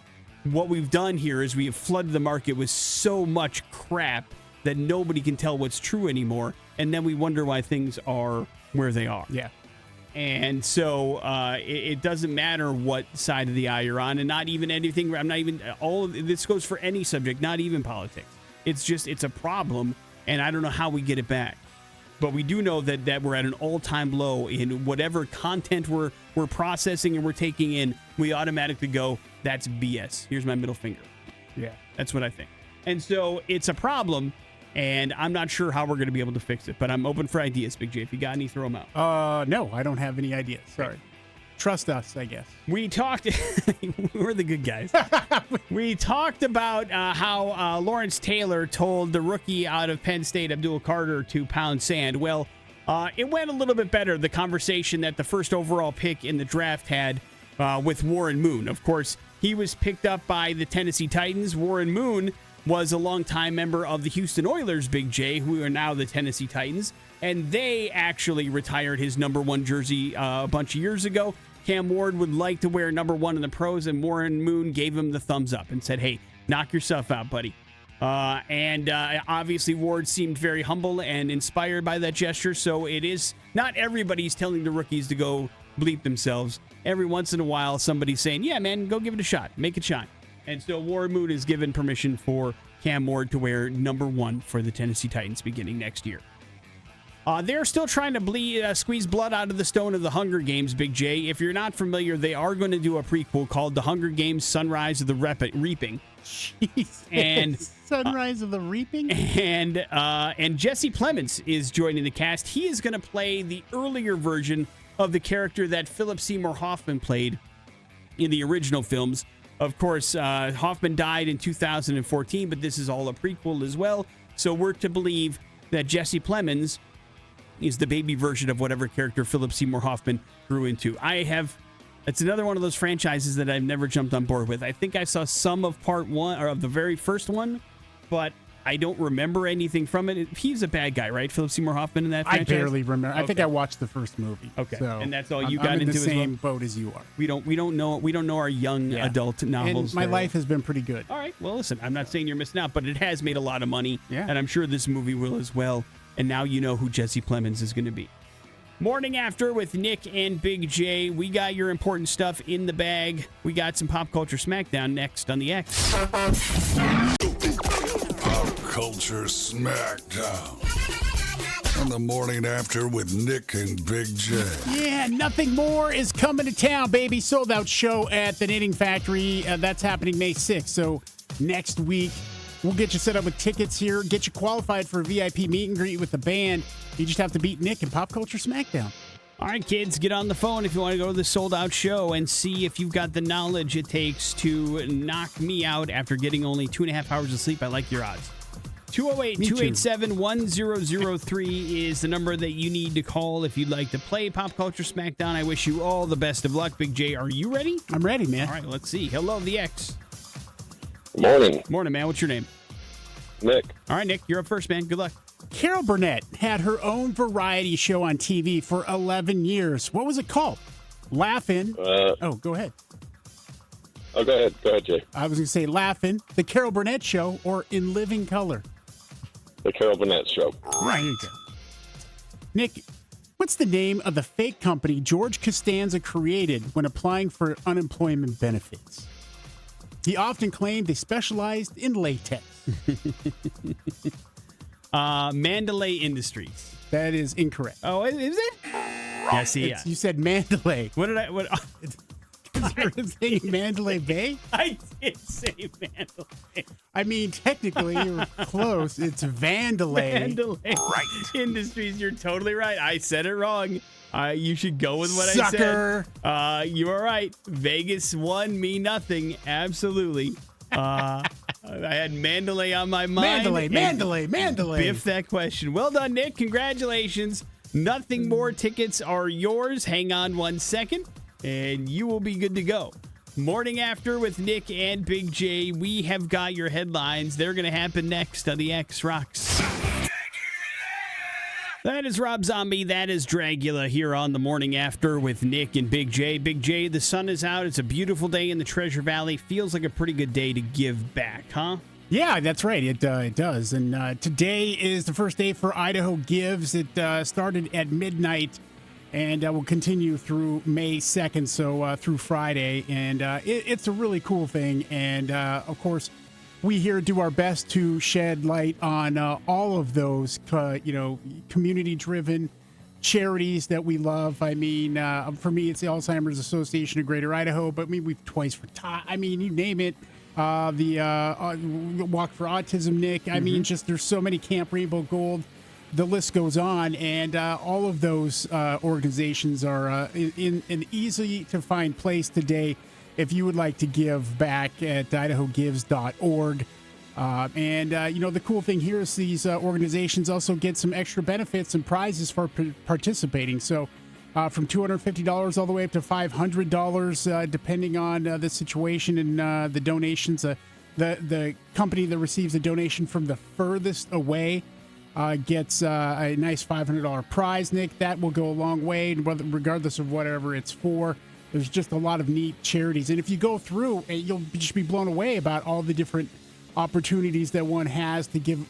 what we've done here is we have flooded the market with so much crap that nobody can tell what's true anymore. And then we wonder why things are where they are. Yeah. And so it doesn't matter what side of the aisle you're on, and not even anything. I'm not even all of this goes for any subject, not even politics. It's a problem, and I don't know how we get it back. But we do know that we're at an all-time low in whatever content we're processing and we're taking in. We automatically go, that's BS. Here's my middle finger. Yeah. That's what I think. And so it's a problem, and I'm not sure how we're going to be able to fix it. But I'm open for ideas, Big J. If you got any, throw them out. No, I don't have any ideas. Sorry. Trust us, I guess. We talked. We're the good guys. We talked about how Lawrence Taylor told the rookie out of Penn State, Abdul Carter, to pound sand. Well, it went a little bit better, the conversation that the first overall pick in the draft had with Warren Moon. Of course, he was picked up by the Tennessee Titans. Warren Moon was a longtime member of the Houston Oilers, Big J, who are now the Tennessee Titans. And they actually retired his number 1 jersey a bunch of years ago. Cam Ward would like to wear number 1 in the pros, and Warren Moon gave him the thumbs up and said, hey, knock yourself out, buddy. Obviously, Ward seemed very humble and inspired by that gesture. So it is not everybody's telling the rookies to go bleep themselves. Every once in a while, somebody's saying, yeah, man, go give it a shot. Make it shine. And so Warren Moon is given permission for Cam Ward to wear number 1 for the Tennessee Titans beginning next year. They're still trying to squeeze blood out of the stone of the Hunger Games, Big J. If you're not familiar, they are going to do a prequel called The Hunger Games: Sunrise of the Reaping. Jesus. And Sunrise of the Reaping? And Jesse Plemons is joining the cast. He is going to play the earlier version of the character that Philip Seymour Hoffman played in the original films. Of course, Hoffman died in 2014, but this is all a prequel as well. So we're to believe that Jesse Plemons is the baby version of whatever character Philip Seymour Hoffman grew into. It's another one of those franchises that I've never jumped on board with. I think I saw some of part 1 or of the very first one, but I don't remember anything from it. He's a bad guy, right? Philip Seymour Hoffman in that franchise? I barely remember. Okay. I think I watched the first movie. Okay. So and that's all you got I'm in into the same as well? boat as you are. We don't know our young adult novels. And my life has been pretty good. All right. Well, listen, I'm not saying you're missing out, but it has made a lot of money. Yeah. And I'm sure this movie will as well. And now you know who Jesse Plemons is going to be. Morning After with Nick and Big J. We got your important stuff in the bag. We got some Pop Culture Smackdown next on the X. Pop Culture Smackdown. On the Morning After with Nick and Big J. Yeah, Nothing More is coming to town, baby. Sold out show at the Knitting Factory. That's happening May 6th. So next week, we'll get you set up with tickets here, get you qualified for a VIP meet and greet with the band. You just have to beat Nick in Pop Culture Smackdown. All right, kids, get on the phone if you want to go to the sold-out show and see if you've got the knowledge it takes to knock me out after getting only 2.5 hours of sleep. I like your odds. 208-287-1003 is the number that you need to call if you'd like to play Pop Culture Smackdown. I wish you all the best of luck. Big J, are you ready? I'm ready, man. All right, let's see. Hello, the X. Morning. Morning, man. What's your name? Nick. All right, Nick, you're up first, man. Good luck. Carol Burnett had her own variety show on TV for 11 years. What was it called? Laughin'. Go ahead. Oh, go ahead. Go ahead, Jay. I was going to say Laughin', The Carol Burnett Show, or In Living Color. The Carol Burnett Show. Right, here you go. Nick, what's the name of the fake company George Costanza created when applying for unemployment benefits? He often claimed they specialized in latex. Mandalay Industries. That is incorrect. Oh, is it? Yes, yeah. You said Mandalay. What did I? What? You're saying Mandalay Bay? I did say Mandalay. I mean, technically, you're close. It's Vandalay. Mandalay Industries. You're totally right. I said it wrong. You should go with what Sucker. I said. You are right. Vegas won me nothing. Absolutely. I had Mandalay on my mind. Mandalay. Biff that question. Well done, Nick. Congratulations. Nothing more tickets are yours. Hang on 1 second, and you will be good to go. Morning After with Nick and Big J. We have got your headlines. They're going to happen next on the X Rocks. That is Rob Zombie. That is Dragula here on the Morning After with Nick and Big J. Big J, the sun is out. It's a beautiful day in the Treasure Valley. Feels like a pretty good day to give back, huh? Yeah, that's right. It does. And today is the first day for Idaho Gives. It started at midnight and will continue through May 2nd, so through Friday. And it's a really cool thing. And, of course, we here do our best to shed light on all of those, community-driven charities that we love. I mean, for me, it's the Alzheimer's Association of Greater Idaho, but we've twice for I mean, you name it. The Walk for Autism, Nick. I mean, just there's so many. Camp Rainbow Gold. The list goes on, and all of those organizations are in an easy-to-find place today if you would like to give back at idahogives.org. The cool thing here is these organizations also get some extra benefits and prizes for participating. So from $250 all the way up to $500, depending on the situation and the donations. The company that receives a donation from the furthest away gets a nice $500 prize, Nick. That will go a long way, regardless of whatever it's for. There's just a lot of neat charities. And if you go through, you'll just be blown away about all the different opportunities that one has to give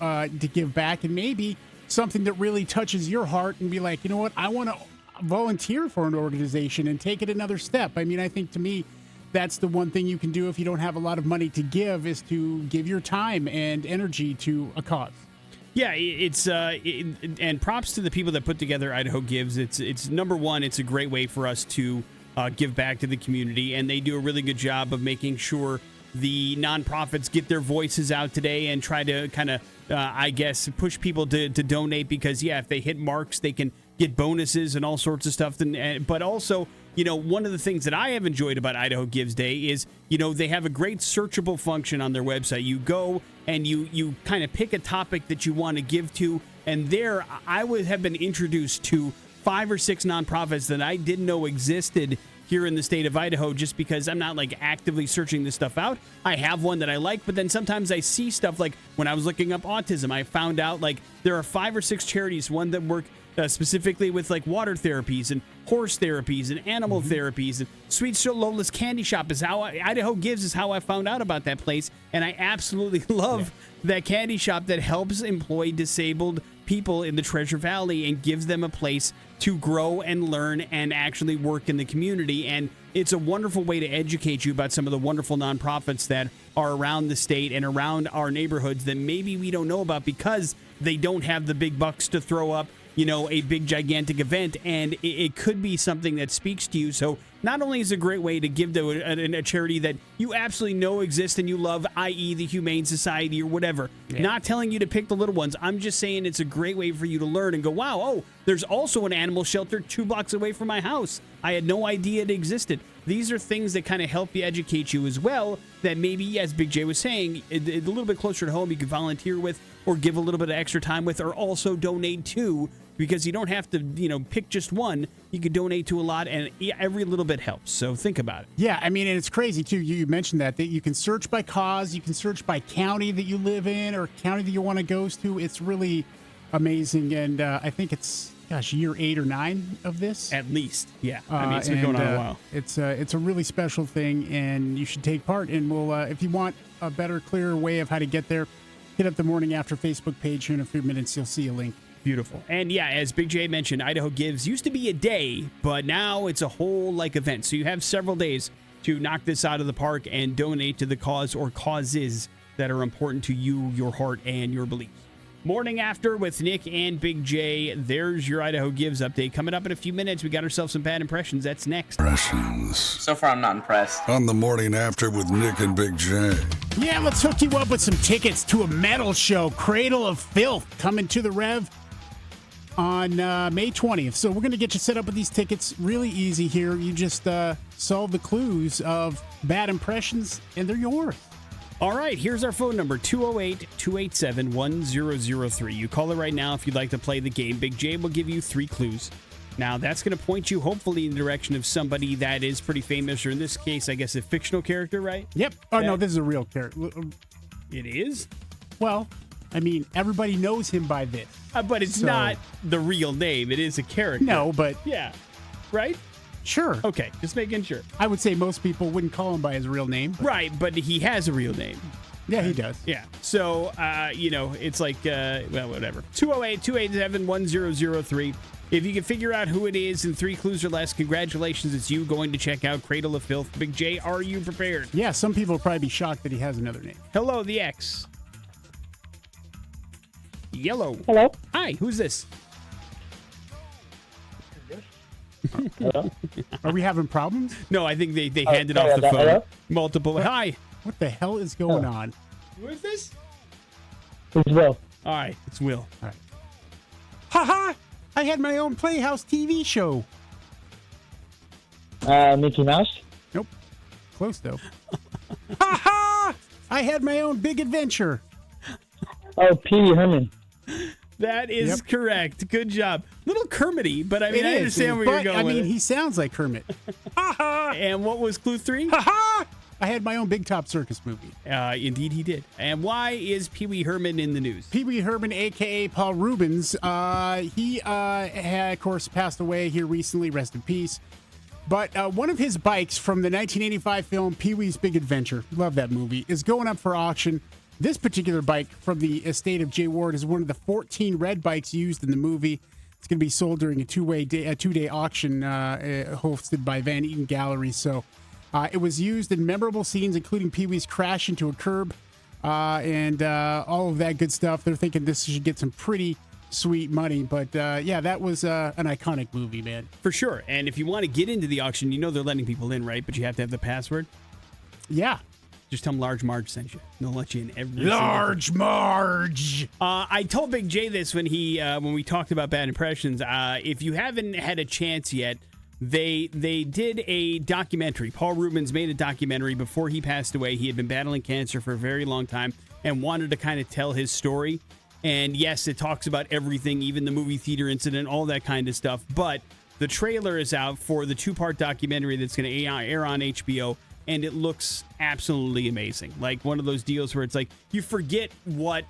back, and maybe something that really touches your heart and be like, you know what, I want to volunteer for an organization and take it another step. I mean, I think to me, that's the one thing you can do if you don't have a lot of money to give, is to give your time and energy to a cause. Yeah, and props to the people that put together Idaho Gives. It's number one, it's a great way for us to give back to the community, and they do a really good job of making sure the nonprofits get their voices out today and try to kind of, push people to donate, because, if they hit marks, they can get bonuses and all sorts of stuff. But also, one of the things that I have enjoyed about Idaho Gives Day is, they have a great searchable function on their website. You go and you kind of pick a topic that you want to give to, and there I would have been introduced to 5 or 6 nonprofits that I didn't know existed here in the state of Idaho, just because I'm not actively searching this stuff out. I have one that I like, but then sometimes I see stuff like when I was looking up autism, I found out there are 5 or 6 charities, one that work specifically with water therapies and horse therapies and animal therapies, and Sweet Lola's Candy Shop is how Idaho Gives is how I found out about that place. And I absolutely love that candy shop that helps employ disabled people in the Treasure Valley and gives them a place to grow and learn and actually work in the community. And it's a wonderful way to educate you about some of the wonderful nonprofits that are around the state and around our neighborhoods that maybe we don't know about because they don't have the big bucks to throw up, a big, gigantic event, and it could be something that speaks to you. So not only is it a great way to give to a charity that you absolutely know exists and you love, i.e. the Humane Society or whatever, not telling you to pick the little ones. I'm just saying it's a great way for you to learn and go, wow, there's also an animal shelter 2 blocks away from my house. I had no idea it existed. These are things that kind of help you educate you as well, that maybe, as Big J was saying, a little bit closer to home you can volunteer with or give a little bit of extra time with, or also donate to, because you don't have to, pick just one. You could donate to a lot, and every little bit helps. So think about it. Yeah, I mean, and it's crazy, too. You mentioned that you can search by cause, you can search by county that you live in or county that you want to go to. It's really amazing, and I think it's, year 8 or 9 of this. At least, yeah. I mean, it's been going on a while. It's a really special thing, and you should take part. And we'll, if you want a better, clearer way of how to get there, hit up the Morning After Facebook page here in a few minutes. You'll see a link. Beautiful. And yeah, as Big J mentioned, Idaho Gives used to be a day, but now it's a whole event. So you have several days to knock this out of the park and donate to the cause or causes that are important to you, your heart, and your beliefs. Morning After with Nick and Big J. There's your Idaho Gives update. Coming up in a few minutes, we got ourselves some bad impressions. That's next. Impressions. So far, I'm not impressed. On the Morning After with Nick and Big J. Yeah, let's hook you up with some tickets to a metal show, Cradle of Filth, coming to the Rev on May 20th. So we're going to get you set up with these tickets. Really easy here. You just solve the clues of bad impressions, and they're yours. All right, here's our phone number, 208-287-1003. You call it right now if you'd like to play the game. Big J will give you 3 clues. Now, that's going to point you, hopefully, in the direction of somebody that is pretty famous, or in this case, I guess, a fictional character, right? Yep. Oh, no, this is a real character. It is? Well, I mean, everybody knows him by this. But it's not the real name. It is a character. No, but... Yeah. Right? Sure. Okay, just making sure. I would say most people wouldn't call him by his real name. Right, but he has a real name. Yeah, he does. Yeah. So, it's like, whatever. 208-287-1003. If you can figure out who it is in 3 clues or less, congratulations. It's you going to check out Cradle of Filth. Big J, are you prepared? Yeah, some people will probably be shocked that he has another name. Hello, the X. Yellow. Hello. Hi, who's this? Hello? Are we having problems? No, I think they handed off the phone. Hello? Multiple. Hi. What the hell is going on? Who is this? It's Will. All right, it's Will. All right. Ha! I had my own Playhouse TV show. Mickey Mouse. Nope. Close, though. Ha! I had my own Big Adventure. Oh, Pee Wee Herman. That is correct. Good job. Little Kermity, but I mean, I understand where you're going. I with mean, it. he sounds like Kermit. And what was clue 3? I had my own Big Top Circus movie. Indeed, he did. And why is Pee Wee Herman in the news? Pee Wee Herman, a.k.a. Paul Rubens, he had, of course, passed away here recently. Rest in peace. But one of his bikes from the 1985 film Pee Wee's Big Adventure, love that movie, is going up for auction. This particular bike from the estate of Jay Ward is one of the 14 red bikes used in the movie. It's going to be sold during a two-day auction hosted by Van Eaton Gallery. So it was used in memorable scenes, including Pee Wee's crash into a curb and all of that good stuff. They're thinking this should get some pretty sweet money. But yeah, that was an iconic movie, man. For sure. And if you want to get into the auction, you know they're letting people in, right? But you have to have the password. Yeah. Just tell them Large Marge sent you. They'll let you in every Large Marge. I told Big J this when we talked about bad impressions. If you haven't had a chance yet, they did a documentary. Paul Rubens made a documentary before he passed away. He had been battling cancer for a very long time and wanted to kind of tell his story. And yes, it talks about everything, even the movie theater incident, all that kind of stuff. But the trailer is out for the 2-part documentary that's going to air on HBO. And it looks absolutely amazing. Like one of those deals where it's like you forget what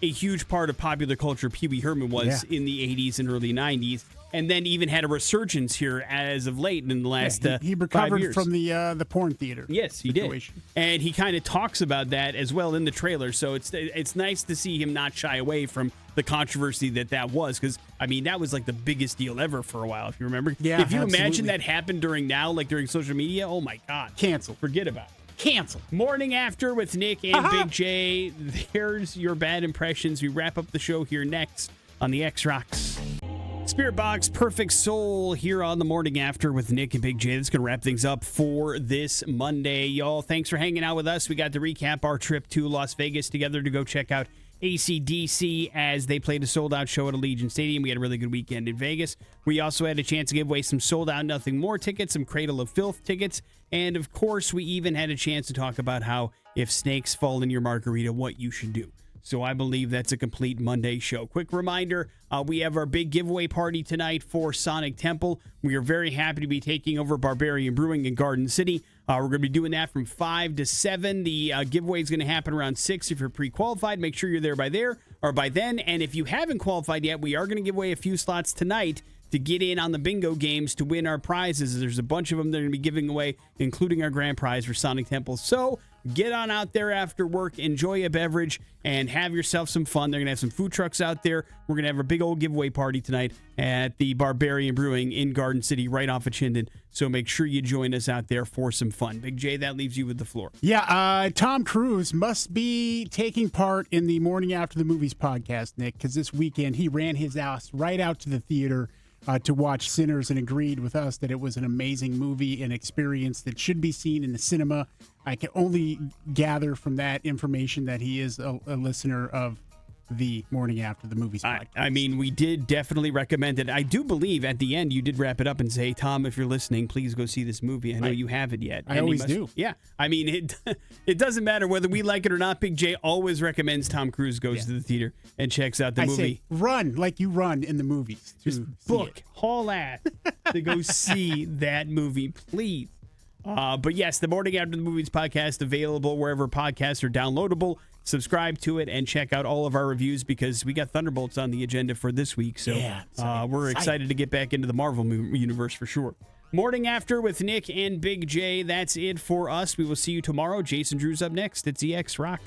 a huge part of popular culture Pee Wee Herman was in the 80s and early 90s. And then even had a resurgence here as of late in the last he 5 recovered years. from the porn theater. Yes, he situation. did. And he kind of talks about that as well in the trailer. So it's nice to see him not shy away from the controversy that was. Because, I mean, that was like the biggest deal ever for a while, if you remember. Yeah, if you absolutely. imagine that happened during social media, oh my God. Cancel. Forget about it. Cancel. Morning After with Nick and Big J. There's your bad impressions. We wrap up the show here next on the X Rocks. Spirit Box, Perfect Soul here on the Morning After with Nick and Big J. That's going to wrap things up for this Monday, y'all. Thanks for hanging out with us. We got to recap our trip to Las Vegas together to go check out AC/DC as they played a sold-out show at Allegiant Stadium. We had a really good weekend in Vegas. We also had a chance to give away some sold-out Nothing More tickets, some Cradle of Filth tickets, and of course, we even had a chance to talk about how if snakes fall in your margarita, what you should do. So I believe that's a complete Monday show. Quick reminder, we have our big giveaway party tonight for Sonic Temple. We are very happy to be taking over Barbarian Brewing in Garden City. We're going to be doing that from 5 to 7. The giveaway is going to happen around 6. If you're pre-qualified, make sure you're there by then. And if you haven't qualified yet, we are going to give away a few slots tonight to get in on the bingo games to win our prizes. There's a bunch of them that are going to be giving away, including our grand prize for Sonic Temple. So get on out there after work, enjoy a beverage, and have yourself some fun. They're going to have some food trucks out there. We're going to have a big old giveaway party tonight at the Barbarian Brewing in Garden City, right off of Chinden. So make sure you join us out there for some fun. Big J, that leaves you with the floor. Yeah, Tom Cruise must be taking part in the Morning After the Movies podcast, Nick, because this weekend he ran his ass right out to the theater to watch Sinners and agreed with us that it was an amazing movie, an experience that should be seen in the cinema. I can only gather from that information that he is a listener of the Morning After the Movies podcast. I mean, we did definitely recommend it. I do believe at the end you did wrap it up and say, Tom, if you're listening, please go see this movie. I know you haven't yet. I always do. Yeah. I mean, it doesn't matter whether we like it or not. Big J always recommends Tom Cruise goes to the theater and checks out the movie. Say, run like you run in the movies. Just book, haul ass to go see that movie, please. But yes, the Morning After the Movies podcast available wherever podcasts are downloadable. Subscribe to it and check out all of our reviews because we got Thunderbolts on the agenda for this week. So we're excited to get back into the Marvel universe for sure. Morning After with Nick and Big J. That's it for us. We will see you tomorrow. Jason Drew's up next. It's EX Rocks.